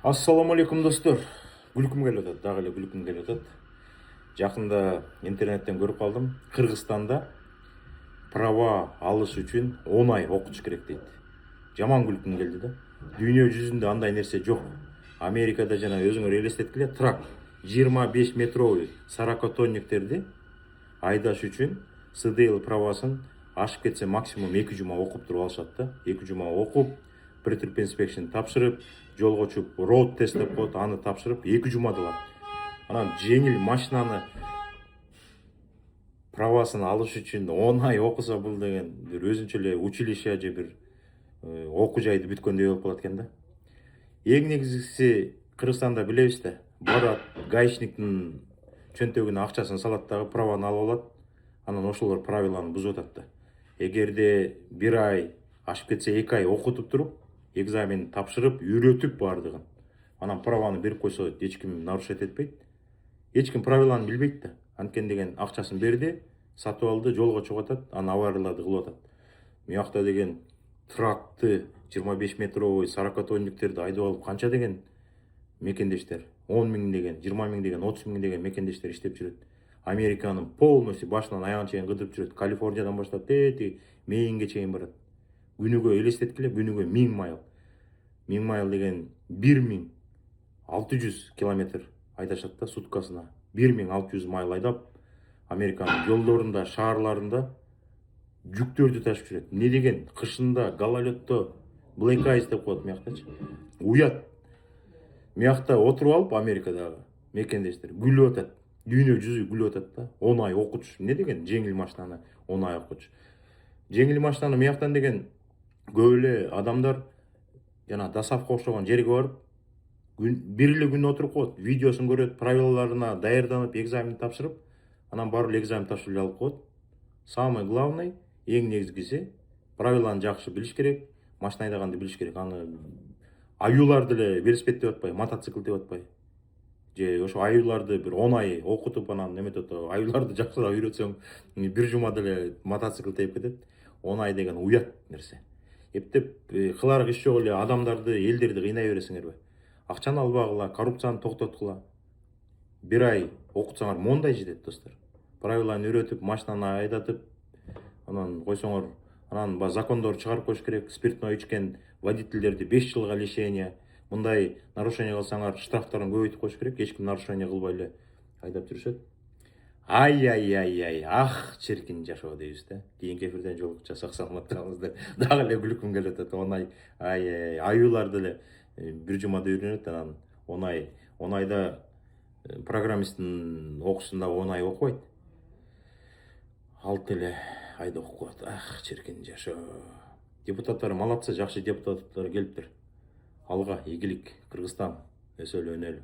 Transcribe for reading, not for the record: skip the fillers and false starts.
Ассаламу алейкум достор. Күлкім келіп атат, дагы эле күлкім келіп атат. Жакында интернеттен көрүп калдым. Кыргызстанда права алыш үчүн 10 ай окуш керек дейт. Жаман күлкім келди да. Дүйнө жүзүндө андай нерсе жок. Америкада жана өзүңөр элестеткиле, трак 25 метровый 40 тонниктерди айдаш үчүн СДЛ правасын ашып кетсе максимум 2 жума окуп туруп алышат да. 2 жума окуп, pre-trip inspection тапшырып, жолго чыгып road тест деп коет, аны тапшырып 2 жумада алат. Анан жеңил машинаны правасын алыш үчүн 10 ай окуса, бул деген бир өзүнчө эле училище же бир окуу жайды бүткөндөй болуп калат экен да. Эң негизгиси, Кыргызстанда билебиз да, барат, гаишниктин чөнтөгүнө акчасын салат дагы праваны алып алат. Анан ошолор правиланы бузуп атат да. Эгерде 1 ай ашып кетсе 2 ай окутуп туруп, экзамен тапшырып, үйрөтүп бардыгын, анан праваны берип койсо эч ким нарушать этпейт. Эч ким правиланы билбейт да. Анткени деген акчасын берди, сатып алды, жолго чыгып атат, анан аварияларды кылып атат. Муякта деген тракты 25 метровый 40 тонниктерди айдап алып канча деген мекендештер, 10 миң деген, 20 миң деген, 30 миң деген мекендештер иштеп жүрөт. Американын полностью башынан аягына чейин кыдырып жүрөт. Калифорниядан баштап Мэйнге чейин барат. Күнүгө элестеткиле, күнүгө 1000 майл. 1000 майл деген 1600 километр айдашат да суткасына. 1600 майл айдап, Американын жолдорунда, шаарларында жүктөрдү ташып жүрөт. Не деген кышында, гололедто, black ice деп коет муяктачы. Уят. Муякта отуруп алып, Америкадагы мекендештер күлүп атат. Дүйнө жүзү күлүп атат да. 10 ай окутуш. Не деген жеңил машинаны 10 ай окутуш. Жеңил машинаны муяктан деген көп эле адамдар жана досавка окшогон жерге барып, бир эле күн отуруп коет, видеосун көрөт, правилаларына даярданып, экзамен тапшырып, анан барып эле экзамен тапшырып алып коет. Самый главный, эң негизгиси, правиланы жакшы билиш керек, машина айдаганды билиш керек. Аны аюуларды эле велосипед деп атпайбы, мотоцикл деп атпайбы. Же ошо аюуларды бир 10 ай окутуп, анан эметип атып, аюуларды жакшыраак үйрөтсөң, 1 жумада эле мотоцикл тээп кетет. 10 ай деген уят нерсе. Эптеп кылар иш жок эле адамдарды, элдерди кыйнай бересиңерби? Акчаны албагыла, коррупцияны токтоткула. 1 ай окутсаңар мондай жетет достор. Правиланы үйрөтүп, машинаны айдатып, анан койсоңор, анан закондор чыгарып коюш керек. Спиртной ичкен водительдерди 5 жылга лишение. Мындай нарушение кылсаңар штрафтарын көбөйтүп коюш керек. Эч ким нарушение кылбай эле айдап жүрүшөт. Ай, ах, чиркин жашоо дейбиз да. Кийинки эфирден жолукча сак саламатта калыңыздар. Дагы эле күлкүм келип атат. 10 ай, аюуларды эле 1 жумада үйрөнөт, анан 10 айда программисттин окуусунда 10 ай окубайт. 6 эле айда окуп коет. Ах, чиркин жашоо. Депутаттар молодцы, жакшы депутаттар келиптир. Алга, ийгилик, Кыргызстан өсөлү, өнөлү.